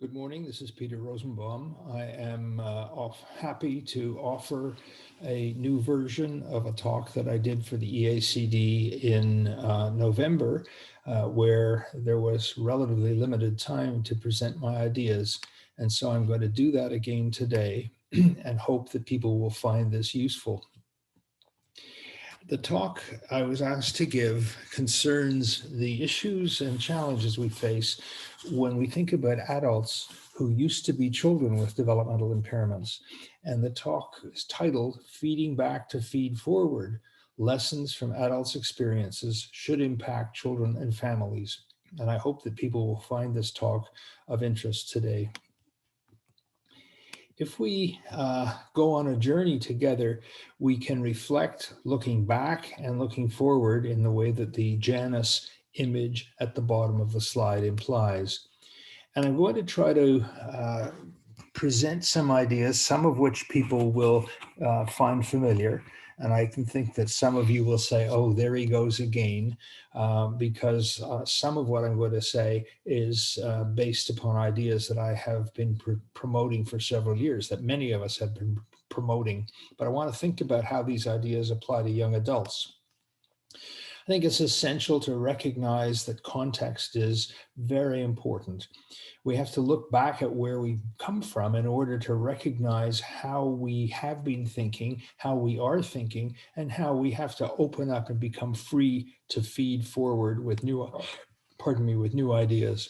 Good morning. This is Peter Rosenbaum. I am happy to offer a new version of a talk that I did for the EACD in November, where there was relatively limited time to present my ideas. And so I'm going to do that again today and hope that people will find this useful. The talk I was asked to give concerns the issues and challenges we face when we think about adults who used to be children with developmental impairments. And the talk is titled Feeding Back to Feed Forward: Lessons from Adults' Experiences Should Impact Children and Families. And I hope that people will find this talk of interest today. If we go on a journey together, we can reflect looking back and looking forward in the way that the Janus image at the bottom of the slide implies. And I'm going to try to present some ideas, some of which people will find familiar. And I can think that some of you will say, oh, there he goes again, because some of what I'm going to say is based upon ideas that I have been promoting for several years, that many of us have been promoting. But I want to think about how these ideas apply to young adults. I think it's essential to recognize that context is very important. We have to look back at where we come from in order to recognize how we have been thinking, how we are thinking, and how we have to open up and become free to feed forward with with new ideas.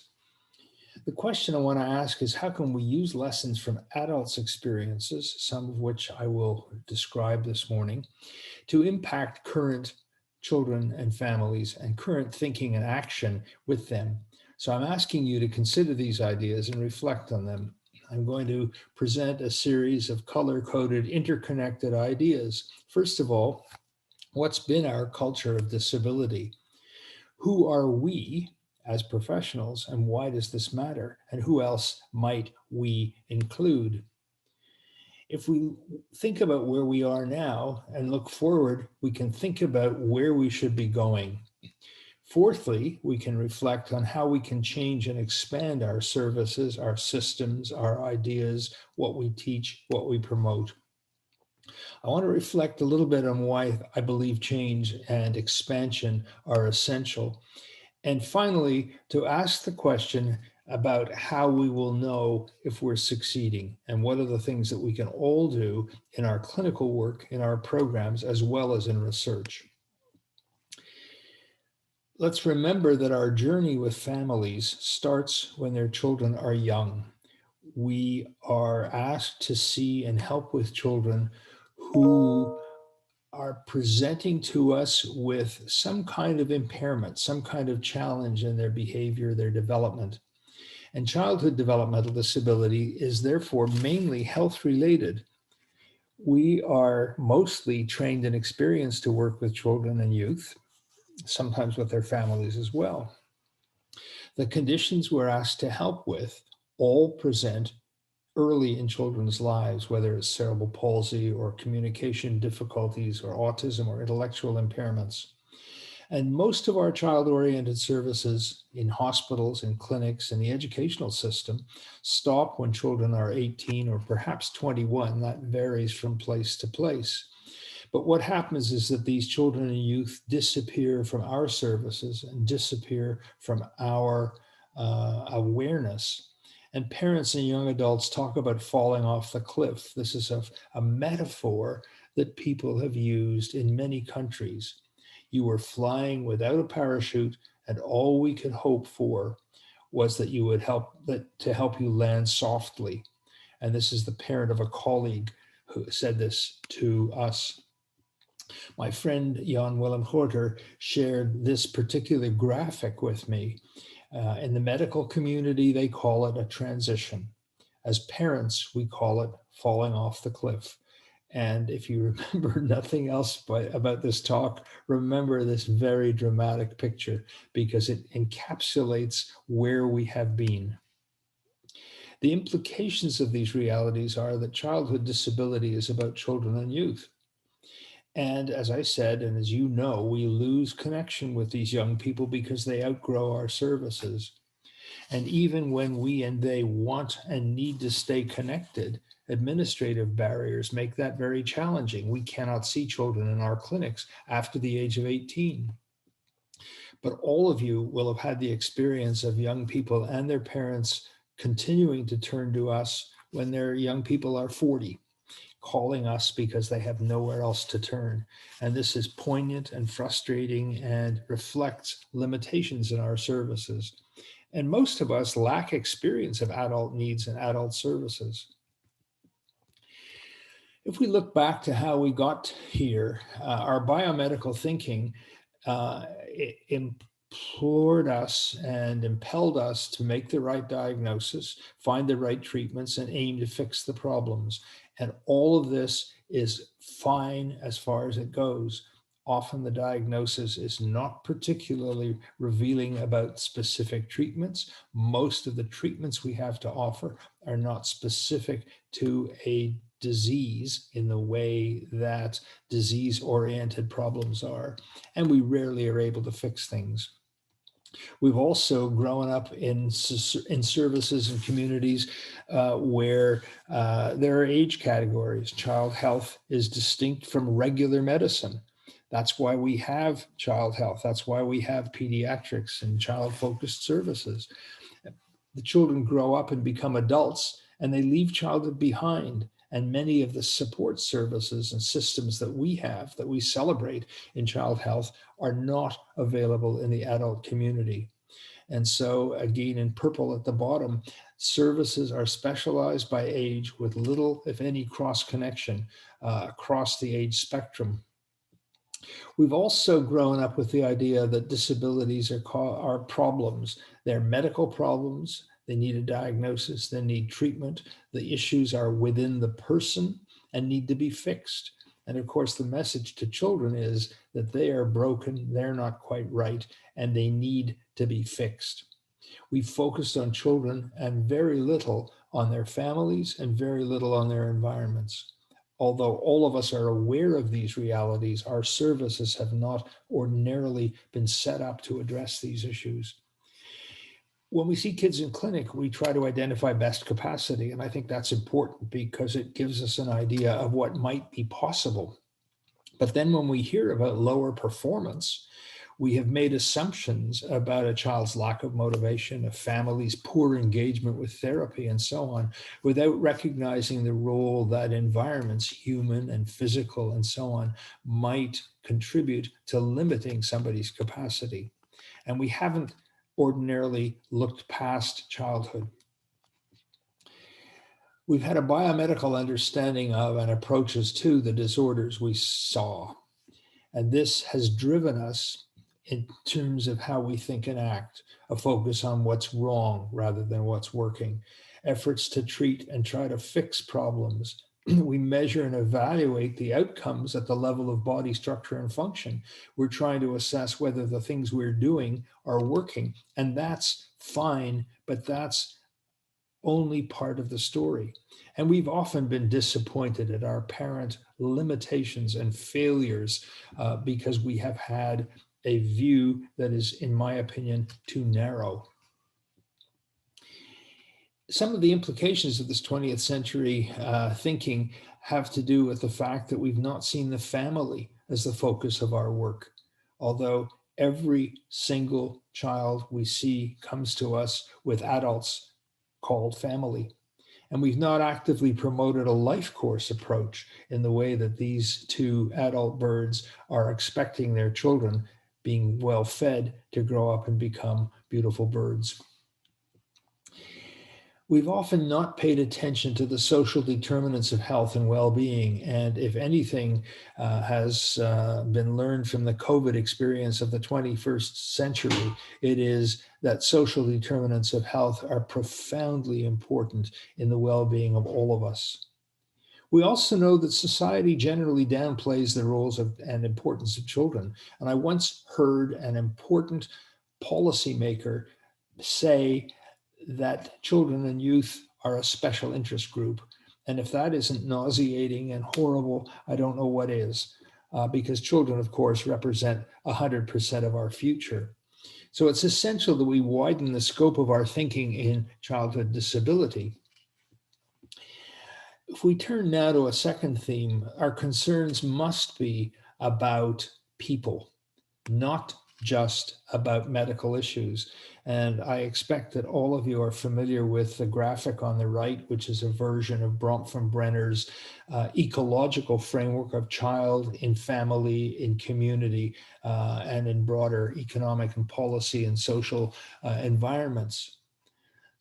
The question I want to ask is, how can we use lessons from adults' experiences, some of which I will describe this morning, to impact current children and families and current thinking and action with them? So I'm asking you to consider these ideas and reflect on them. I'm going to present a series of color-coded, interconnected ideas. First of all, what's been our culture of disability? Who are we as professionals, and why does this matter? And who else might we include? If we think about where we are now and look forward, we can think about where we should be going. Fourthly, we can reflect on how we can change and expand our services, our systems, our ideas, what we teach, what we promote. I want to reflect a little bit on why I believe change and expansion are essential. And finally, to ask the question about how we will know if we're succeeding and what are the things that we can all do in our clinical work, in our programs, as well as in research. Let's remember that our journey with families starts when their children are young. We are asked to see and help with children who are presenting to us with some kind of impairment, some kind of challenge in their behavior, their development. And childhood developmental disability is therefore mainly health related. We are mostly trained and experienced to work with children and youth, sometimes with their families as well. The conditions we're asked to help with all present early in children's lives, whether it's cerebral palsy or communication difficulties or autism or intellectual impairments. And most of our child-oriented services in hospitals, in clinics, in the educational system stop when children are 18 or perhaps 21. That varies from place to place. But what happens is that these children and youth disappear from our services and disappear from our awareness. And parents and young adults talk about falling off the cliff. This is a metaphor that people have used in many countries. You were flying without a parachute, and all we could hope for was that you would help you land softly. And this is the parent of a colleague who said this to us. My friend Jan Willem Horter shared this particular graphic with me. In the medical community, they call it a transition. As parents, we call it falling off the cliff. And if you remember nothing else about this talk, remember this very dramatic picture because it encapsulates where we have been. The implications of these realities are that childhood disability is about children and youth. And as I said, and as you know, we lose connection with these young people because they outgrow our services. And even when we and they want and need to stay connected, administrative barriers make that very challenging. We cannot see children in our clinics after the age of 18. But all of you will have had the experience of young people and their parents continuing to turn to us when their young people are 40, calling us because they have nowhere else to turn. And this is poignant and frustrating and reflects limitations in our services. And most of us lack experience of adult needs and adult services. If we look back to how we got here, our biomedical thinking implored us and impelled us to make the right diagnosis, find the right treatments, and aim to fix the problems. And all of this is fine as far as it goes. Often the diagnosis is not particularly revealing about specific treatments. Most of the treatments we have to offer are not specific to a disease in the way that disease-oriented problems are, and we rarely are able to fix things. We've also grown up in services and communities where there are age categories. Child health is distinct from regular medicine. That's why we have child health. That's why we have pediatrics and child-focused services. The children grow up and become adults, and they leave childhood behind. And many of the support services and systems that we have, that we celebrate in child health, are not available in the adult community. And so, again, in purple at the bottom, services are specialized by age with little, if any, cross-connection across the age spectrum. We've also grown up with the idea that disabilities are problems. They're medical problems. They need a diagnosis. They need treatment. The issues are within the person and need to be fixed. And of course, the message to children is that they are broken, they're not quite right, and they need to be fixed. We focused on children and very little on their families and very little on their environments. Although all of us are aware of these realities, our services have not ordinarily been set up to address these issues. When we see kids in clinic, we try to identify best capacity, and I think that's important because it gives us an idea of what might be possible. But then when we hear about lower performance, we have made assumptions about a child's lack of motivation, a family's poor engagement with therapy, and so on, without recognizing the role that environments, human and physical and so on, might contribute to limiting somebody's capacity. And we haven't ordinarily looked past childhood. We've had a biomedical understanding of and approaches to the disorders we saw. And this has driven us in terms of how we think and act, a focus on what's wrong rather than what's working, efforts to treat and try to fix problems. We measure and evaluate the outcomes at the level of body structure and function. We're trying to assess whether the things we're doing are working, and that's fine, but that's only part of the story. And we've often been disappointed at our parent limitations and failures because we have had a view that is, in my opinion, too narrow. Some of the implications of this 20th century thinking have to do with the fact that we've not seen the family as the focus of our work. Although every single child we see comes to us with adults called family. And we've not actively promoted a life course approach in the way that these two adult birds are expecting their children, being well fed, to grow up and become beautiful birds. We've often not paid attention to the social determinants of health and well-being, and if anything has been learned from the COVID experience of the 21st century, it is that social determinants of health are profoundly important in the well-being of all of us. We also know that society generally downplays the roles and importance of children, and I once heard an important policymaker say that children and youth are a special interest group. And if that isn't nauseating and horrible, I don't know what is, because children, of course, represent 100% of our future. So it's essential that we widen the scope of our thinking in childhood disability. If we turn now to a second theme, our concerns must be about people, not just about medical issues. And I expect that all of you are familiar with the graphic on the right, which is a version of Bronfenbrenner's ecological framework of child in family, in community, and in broader economic and policy and social environments.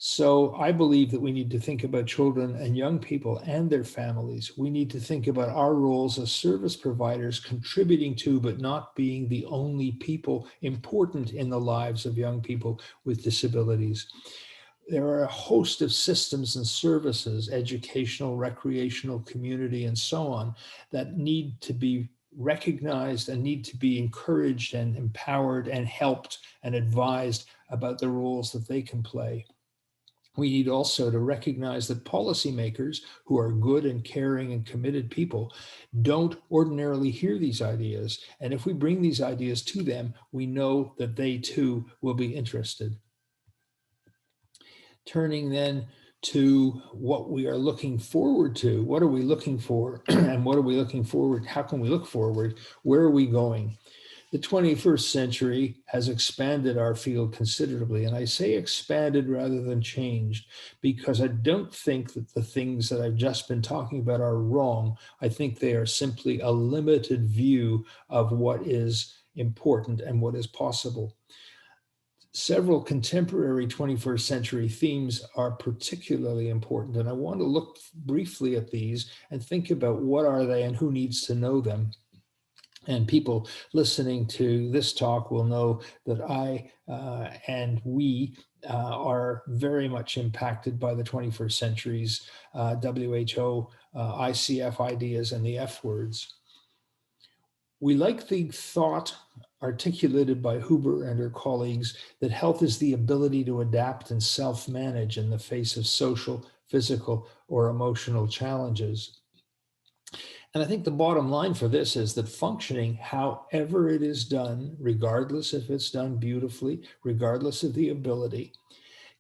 So I believe that we need to think about children and young people and their families. We need to think about our roles as service providers, contributing to, but not being the only people important in the lives of young people with disabilities. There are a host of systems and services, educational, recreational, community, and so on, that need to be recognized and need to be encouraged and empowered and helped and advised about the roles that they can play. We need also to recognize that policymakers who are good and caring and committed people don't ordinarily hear these ideas. And if we bring these ideas to them, we know that they too will be interested. Turning then to what we are looking forward to. What are we looking for? And what are we looking forward? How can we look forward? Where are we going? The 21st century has expanded our field considerably. And I say expanded rather than changed, because I don't think that the things that I've just been talking about are wrong. I think they are simply a limited view of what is important and what is possible. Several contemporary 21st century themes are particularly important, and I want to look briefly at these and think about what are they and who needs to know them. And people listening to this talk will know that I and we are very much impacted by the 21st century's WHO, ICF ideas and the F words. We like the thought articulated by Huber and her colleagues that health is the ability to adapt and self-manage in the face of social, physical, or emotional challenges. And I think the bottom line for this is that functioning, however it is done, regardless if it's done beautifully, regardless of the ability,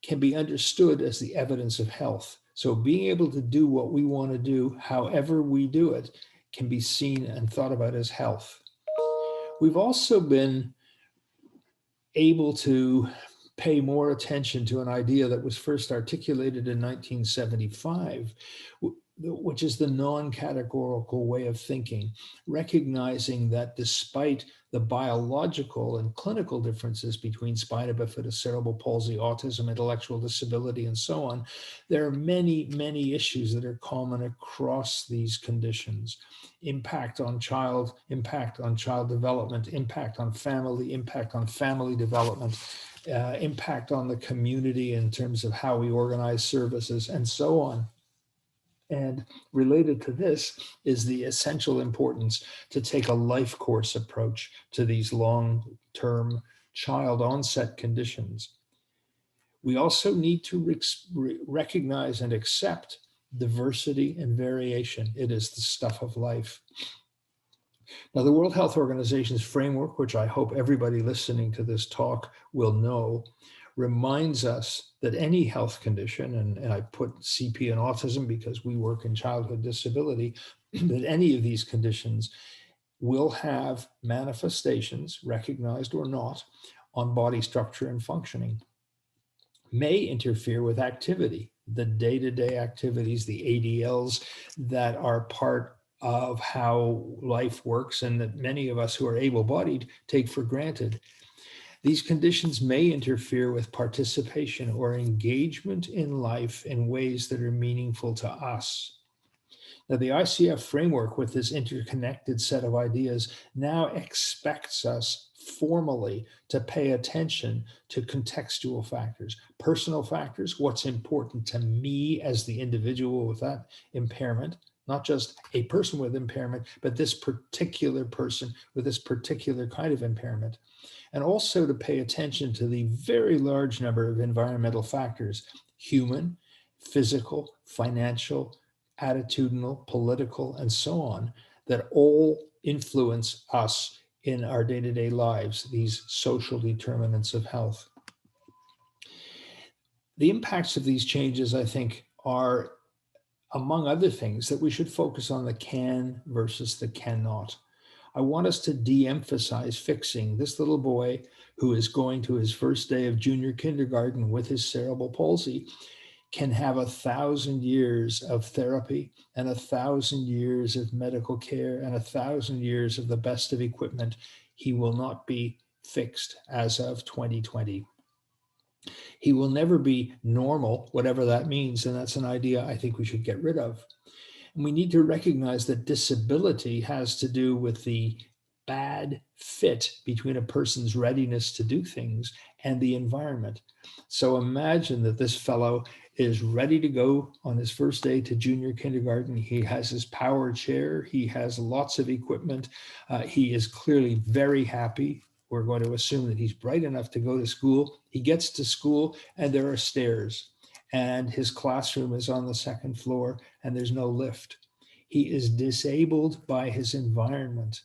can be understood as the evidence of health. So being able to do what we want to do, however we do it, can be seen and thought about as health. We've also been able to pay more attention to an idea that was first articulated in 1975, which is the non-categorical way of thinking, recognizing that despite the biological and clinical differences between spina bifida, cerebral palsy, autism, intellectual disability, and so on, there are many, many issues that are common across these conditions. Impact on child development, impact on family development, impact on the community in terms of how we organize services, and so on. And related to this is the essential importance to take a life course approach to these long-term child onset conditions. We also need to recognize and accept diversity and variation. It is the stuff of life. Now, the World Health Organization's framework, which I hope everybody listening to this talk will know, reminds us that any health condition, and I put CP and autism because we work in childhood disability, that any of these conditions will have manifestations, recognized or not, on body structure and functioning, may interfere with activity, the day-to-day activities, the ADLs that are part of how life works and that many of us who are able-bodied take for granted. These conditions may interfere with participation or engagement in life in ways that are meaningful to us. Now, the ICF framework, with this interconnected set of ideas, now expects us formally to pay attention to contextual factors, personal factors, what's important to me as the individual with that impairment, not just a person with impairment, but this particular person with this particular kind of impairment. And also to pay attention to the very large number of environmental factors, human, physical, financial, attitudinal, political, and so on, that all influence us in our day-to-day lives, these social determinants of health. The impacts of these changes, I think, are, among other things, that we should focus on the can versus the cannot. I want us to de-emphasize fixing. This little boy who is going to his first day of junior kindergarten with his cerebral palsy can have 1,000 years of therapy and 1,000 years of medical care and 1,000 years of the best of equipment. He will not be fixed as of 2020. He will never be normal, whatever that means. And that's an idea I think we should get rid of. And we need to recognize that disability has to do with the bad fit between a person's readiness to do things and the environment. So imagine that this fellow is ready to go on his first day to junior kindergarten. He has his power chair. He has lots of equipment. He is clearly very happy. We're going to assume that he's bright enough to go to school. He gets to school and there are stairs, and his classroom is on the second floor and there's no lift. He is disabled by his environment.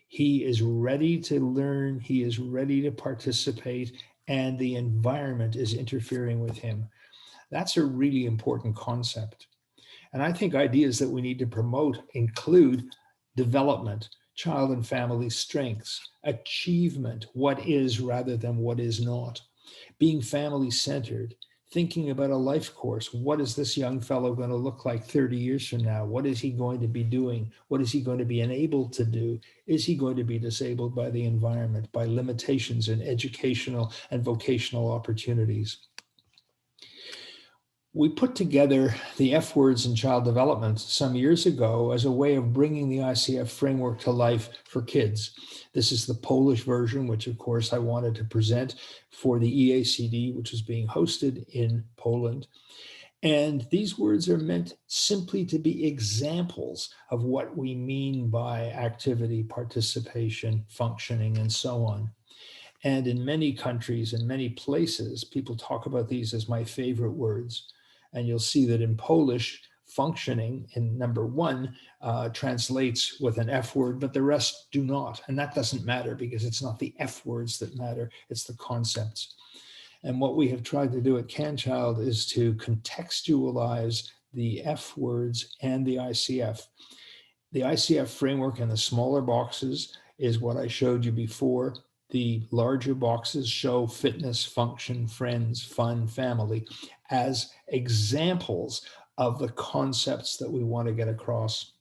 He is ready to learn. He is ready to participate, and the environment is interfering with him. That's a really important concept. And I think ideas that we need to promote include development, child and family strengths, achievement, what is rather than what is not, being family-centered, thinking about a life course. What is this young fellow going to look like 30 years from now? What is he going to be doing? What is he going to be enabled to do? Is he going to be disabled by the environment, by limitations in educational and vocational opportunities? We put together the F words in child development some years ago as a way of bringing the ICF framework to life for kids. This is the Polish version, which of course I wanted to present for the EACD, which is being hosted in Poland. And these words are meant simply to be examples of what we mean by activity, participation, functioning, and so on. And in many countries, in many places, people talk about these as my favorite words. And you'll see that in Polish, functioning in number one translates with an F word, but the rest do not. And that doesn't matter because it's not the F words that matter, it's the concepts. And what we have tried to do at CanChild is to contextualize the F words and the ICF. The ICF framework in the smaller boxes is what I showed you before. The larger boxes show fitness, function, friends, fun, family as examples of the concepts that we want to get across.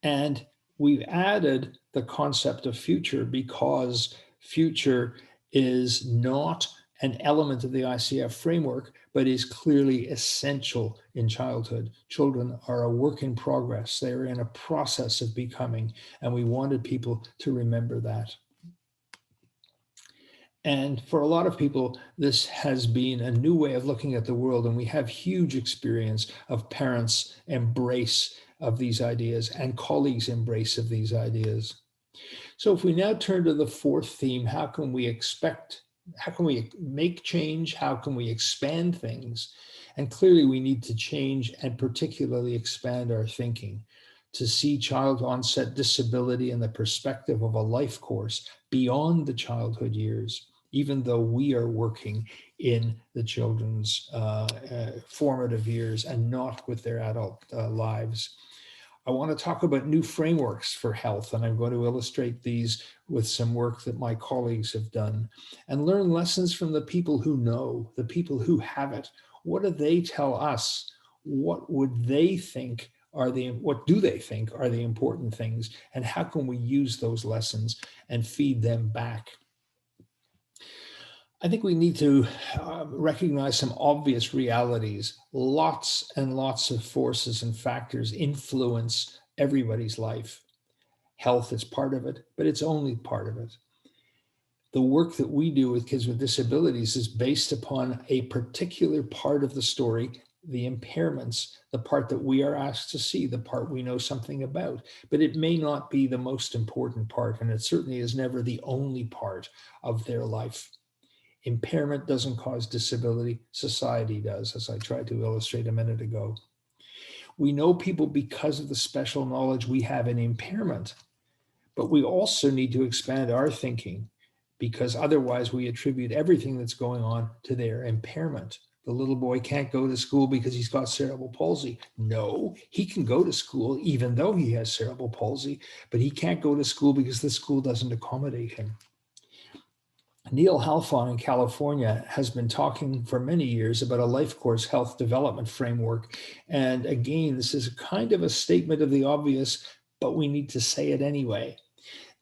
And we've added the concept of future because future is not an element of the ICF framework, but is clearly essential in childhood. Children are a work in progress. They are in a process of becoming, and we wanted people to remember that. And for a lot of people, this has been a new way of looking at the world, and we have huge experience of parents' embrace of these ideas and colleagues' embrace of these ideas. So if we now turn to the fourth theme, how can we make change? How can we expand things? And clearly we need to change and particularly expand our thinking to see child onset disability in the perspective of a life course beyond the childhood years, even though we are working in the children's formative years and not with their adult lives. I want to talk about new frameworks for health, and I'm going to illustrate these with some work that my colleagues have done, and learn lessons from the people who know, the people who have it. What do they tell us? What would they think what do they think are the important things, and how can we use those lessons and feed them back? I think we need to recognize some obvious realities. Lots and lots of forces and factors influence everybody's life. Health is part of it, but it's only part of it. The work that we do with kids with disabilities is based upon a particular part of the story, the impairments, the part that we are asked to see, the part we know something about, but it may not be the most important part, and it certainly is never the only part of their life. Impairment doesn't cause disability, society does, as I tried to illustrate a minute ago. We know people because of the special knowledge we have in impairment, But we also need to expand our thinking, because otherwise we attribute everything that's going on to their impairment. The little boy can't go to school because he's got cerebral palsy. No, he can go to school even though he has cerebral palsy, but he can't go to school because the school doesn't accommodate him. Neil Halfon in California has been talking for many years about a life course health development framework. And again, this is kind of a statement of the obvious, but we need to say it anyway.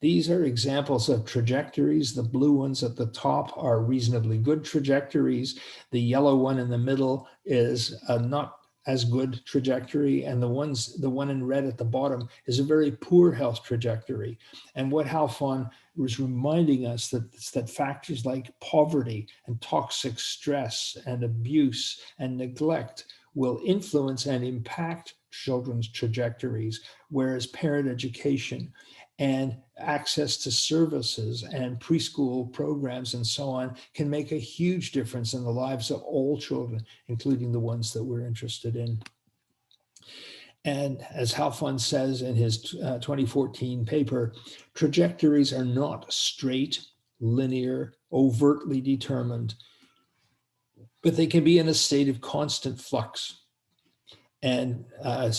These are examples of trajectories. The blue ones at the top are reasonably good trajectories. The yellow one in the middle is not as good trajectory, and the one in red at the bottom is a very poor health trajectory. And what Halfon was reminding us that factors like poverty and toxic stress and abuse and neglect will influence and impact children's trajectories, whereas parent education and access to services and preschool programs and so on can make a huge difference in the lives of all children, including the ones that we're interested in. And as Halfon says in his 2014 paper, trajectories are not straight, linear, overtly determined, but they can be in a state of constant flux. And a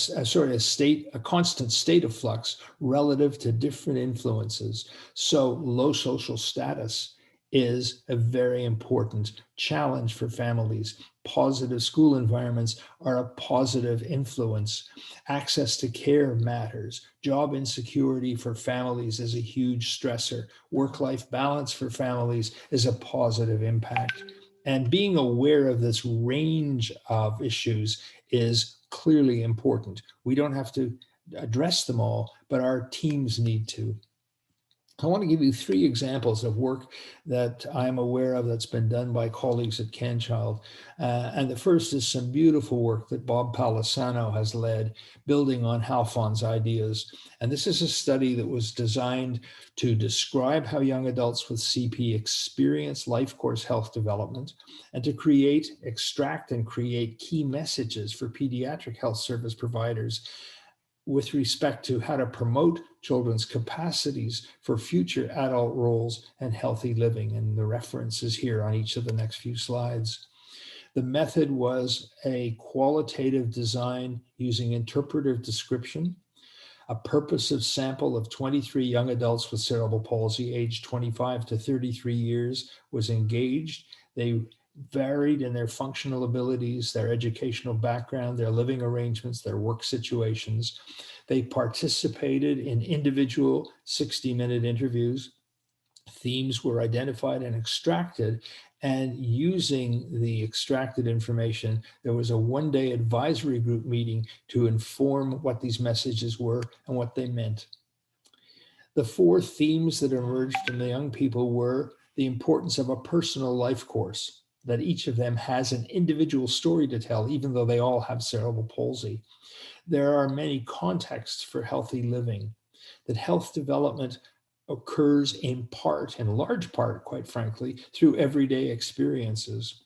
constant state of flux relative to different influences. So low social status is a very important challenge for families. Positive school environments are a positive influence. Access to care matters. Job insecurity for families is a huge stressor. Work-life balance for families is a positive impact. And being aware of this range of issues is clearly important. We don't have to address them all, but our teams need to. I want to give you 3 examples of work that I'm aware of that's been done by colleagues at CanChild. And the first is some beautiful work that Bob Palisano has led, building on Halfon's ideas. And this is a study that was designed to describe how young adults with CP experience life course health development, and to extract and create key messages for pediatric health service providers with respect to how to promote children's capacities for future adult roles and healthy living. And the references here on each of the next few slides. The method was a qualitative design using interpretive description. A purposive sample of 23 young adults with cerebral palsy, aged 25 to 33 years, was engaged. They varied in their functional abilities, their educational background, their living arrangements, their work situations. They participated in individual 60-minute interviews. Themes were identified and extracted, and using the extracted information, there was a one-day advisory group meeting to inform what these messages were and what they meant. The 4 themes that emerged from the young people were the importance of a personal life course, that each of them has an individual story to tell, even though they all have cerebral palsy. There are many contexts for healthy living, that health development occurs in large part, quite frankly, through everyday experiences,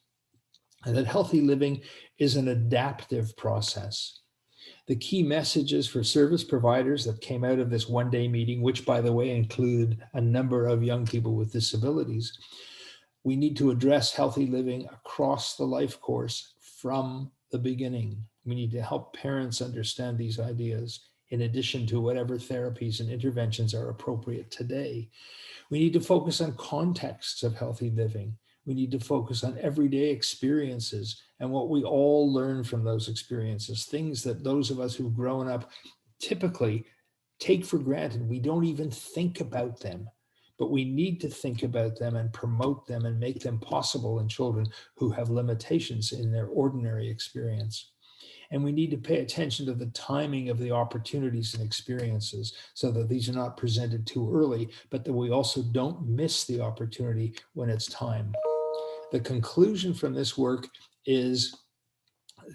and that healthy living is an adaptive process. The key messages for service providers that came out of this one-day meeting, which, by the way, included a number of young people with disabilities, we need to address healthy living across the life course from the beginning. We need to help parents understand these ideas, in addition to whatever therapies and interventions are appropriate today. We need to focus on contexts of healthy living. We need to focus on everyday experiences and what we all learn from those experiences, things that those of us who've grown up typically take for granted. We don't even think about them, but we need to think about them and promote them and make them possible in children who have limitations in their ordinary experience. And we need to pay attention to the timing of the opportunities and experiences so that these are not presented too early, but that we also don't miss the opportunity when it's time. The conclusion from this work is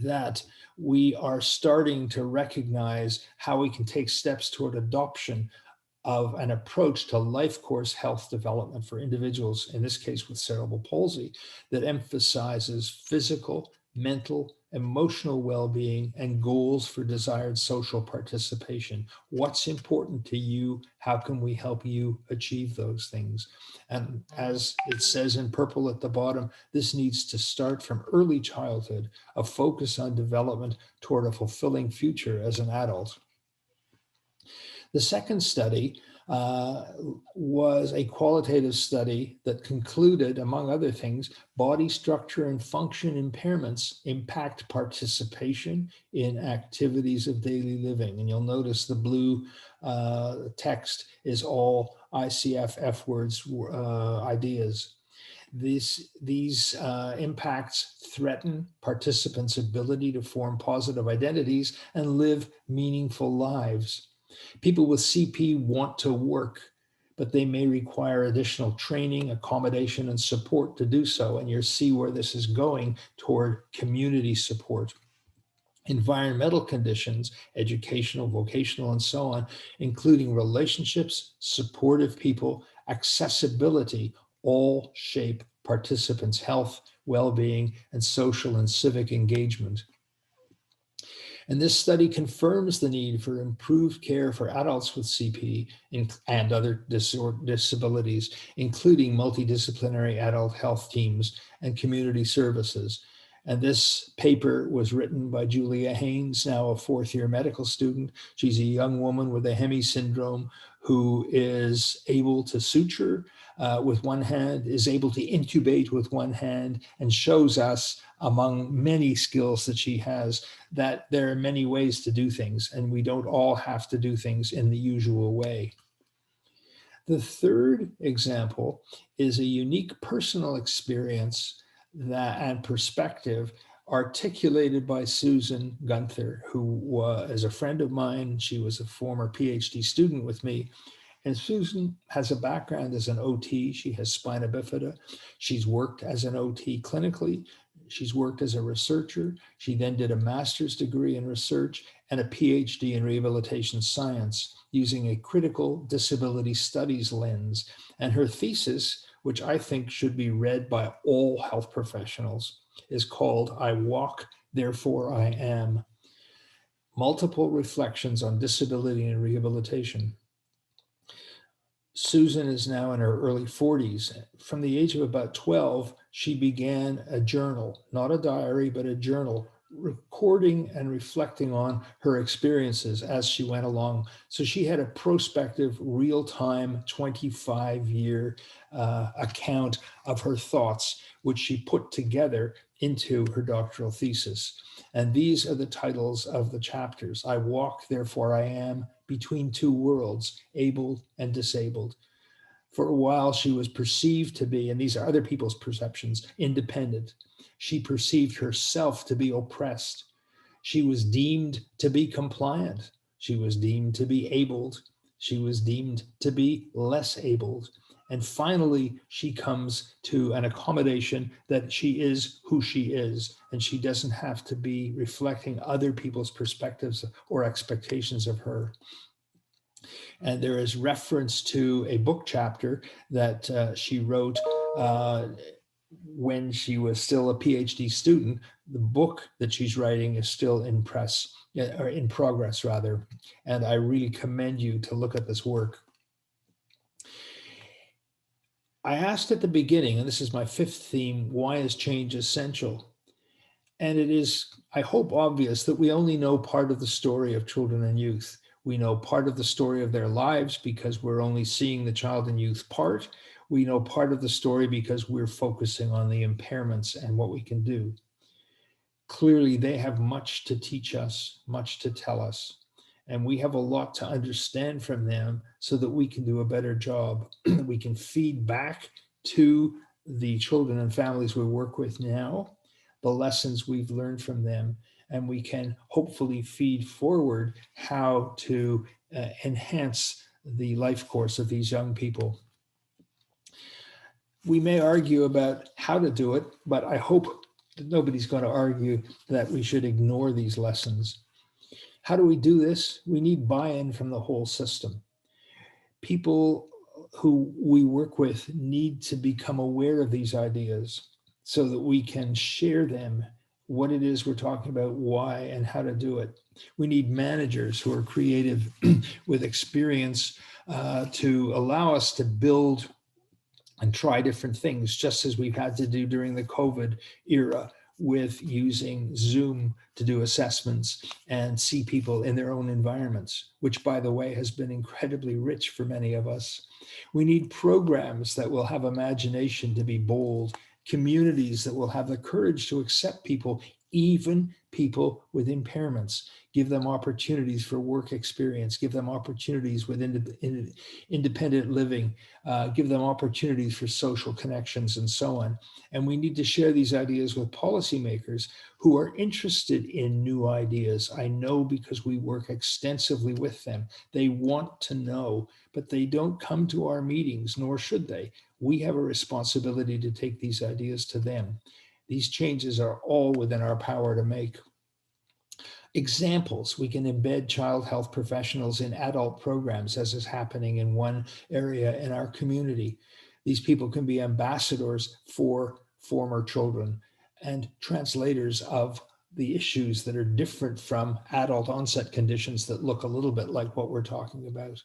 that we are starting to recognize how we can take steps toward adoption of an approach to life course health development for individuals, in this case with cerebral palsy, that emphasizes physical, mental, emotional well-being, and goals for desired social participation. What's important to you? How can we help you achieve those things? And as it says in purple at the bottom, this needs to start from early childhood, a focus on development toward a fulfilling future as an adult. The second study uh, was a qualitative study that concluded, among other things, body structure and function impairments impact participation in activities of daily living. And you'll notice the blue text is all ICF words ideas. These impacts threaten participants' ability to form positive identities and live meaningful lives. People with CP want to work, but they may require additional training, accommodation, and support to do so. And you'll see where this is going toward community support. Environmental conditions, educational, vocational, and so on, including relationships, supportive people, accessibility, all shape participants' health, well-being, and social and civic engagement. And this study confirms the need for improved care for adults with CP and other disabilities, including multidisciplinary adult health teams and community services. And this paper was written by Julia Haynes, now a fourth-year medical student. She's a young woman with a Hemi syndrome who is able to suture with one hand, is able to intubate with one hand, and shows us, among many skills that she has, that there are many ways to do things, and we don't all have to do things in the usual way. The third example is a unique personal experience and perspective articulated by Susan Gunther, who is a friend of mine. She was a former PhD student with me. And Susan has a background as an OT. She has spina bifida. She's worked as an OT clinically. She's worked as a researcher. She then did a master's degree in research and a PhD in rehabilitation science using a critical disability studies lens. And her thesis, which I think should be read by all health professionals, is called I Walk, Therefore I Am: Multiple Reflections on Disability and Rehabilitation. Susan is now in her early 40s. From the age of about 12, she began a journal, not a diary, but a journal, recording and reflecting on her experiences as she went along. So she had a prospective, real-time, 25-year account of her thoughts, which she put together into her doctoral thesis. And these are the titles of the chapters. I walk, therefore I am, between two worlds, able and disabled. For a while, she was perceived to be, and these are other people's perceptions, independent. She perceived herself to be oppressed. She was deemed to be compliant. She was deemed to be abled. She was deemed to be less abled. And finally, she comes to an accommodation that she is who she is, and she doesn't have to be reflecting other people's perspectives or expectations of her. And there is reference to a book chapter that she wrote when she was still a PhD student. The book that she's writing is still in press, or in progress rather. And I really commend you to look at this work. I asked at the beginning, and this is my fifth theme, why is change essential? And it is, I hope, obvious that we only know part of the story of children and youth. We know part of the story of their lives because we're only seeing the child and youth part. We know part of the story because we're focusing on the impairments and what we can do. Clearly, they have much to teach us, much to tell us. And we have a lot to understand from them so that we can do a better job. We can feed back to the children and families we work with now the lessons we've learned from them, and we can hopefully feed forward how to enhance the life course of these young people. We may argue about how to do it, but I hope that nobody's going to argue that we should ignore these lessons. How do we do this? We need buy-in from the whole system. People who we work with need to become aware of these ideas so that we can share them what it is we're talking about, why, and how to do it. We need managers who are creative with experience to allow us to build and try different things, just as we've had to do during the COVID era with using Zoom to do assessments and see people in their own environments, which, by the way, has been incredibly rich for many of us. We need programs that will have imagination to be bold, communities that will have the courage to accept people, even people with impairments, give them opportunities for work experience, give them opportunities with independent living, give them opportunities for social connections, and so on. And we need to share these ideas with policymakers who are interested in new ideas. I know because we work extensively with them. They want to know, but they don't come to our meetings, nor should they. We have a responsibility to take these ideas to them. These changes are all within our power to make. Examples: we can embed child health professionals in adult programs, as is happening in one area in our community. These people can be ambassadors for former children and translators of the issues that are different from adult onset conditions that look a little bit like what we're talking about.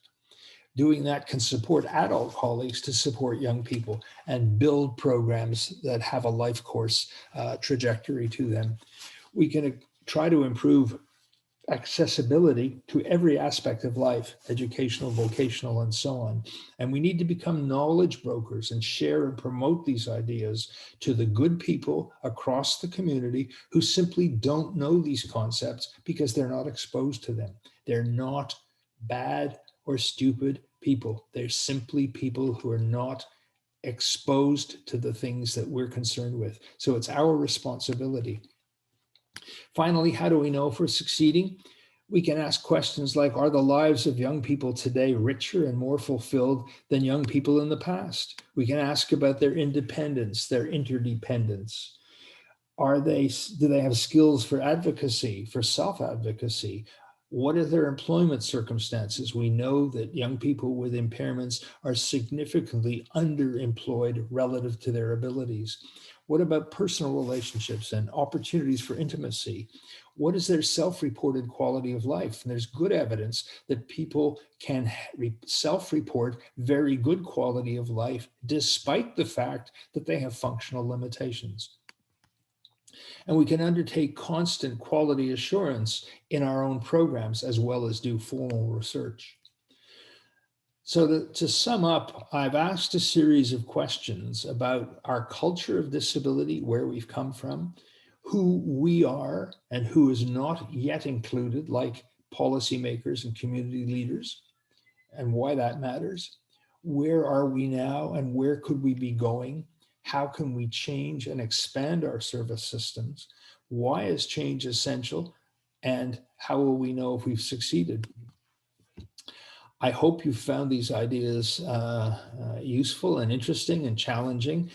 Doing that can support adult colleagues to support young people and build programs that have a life course trajectory to them. We can try to improve accessibility to every aspect of life, educational, vocational, and so on. And we need to become knowledge brokers and share and promote these ideas to the good people across the community who simply don't know these concepts because they're not exposed to them. They're not bad or stupid people. They're simply people who are not exposed to the things that we're concerned with. So it's our responsibility. Finally, how do we know if we're succeeding? We can ask questions like, are the lives of young people today richer and more fulfilled than young people in the past? We can ask about their independence, their interdependence. Do they have skills for advocacy, for self-advocacy? What are their employment circumstances? We know that young people with impairments are significantly underemployed relative to their abilities. What about personal relationships and opportunities for intimacy? What is their self-reported quality of life? And there's good evidence that people can self-report very good quality of life despite the fact that they have functional limitations. And we can undertake constant quality assurance in our own programs as well as do formal research. So to sum up, I've asked a series of questions about our culture of disability, where we've come from, who we are and who is not yet included, like policymakers and community leaders, and why that matters. Where are we now and where could we be going? How can we change and expand our service systems? Why is change essential? And how will we know if we've succeeded? I hope you found these ideas useful and interesting and challenging.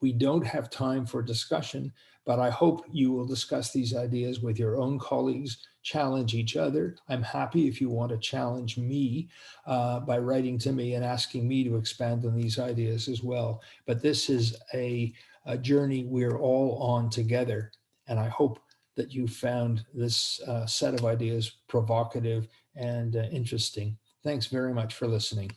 We don't have time for discussion, but I hope you will discuss these ideas with your own colleagues, challenge each other. I'm happy if you want to challenge me by writing to me and asking me to expand on these ideas as well. But this is a journey we're all on together, and I hope that you found this set of ideas provocative and interesting. Thanks very much for listening.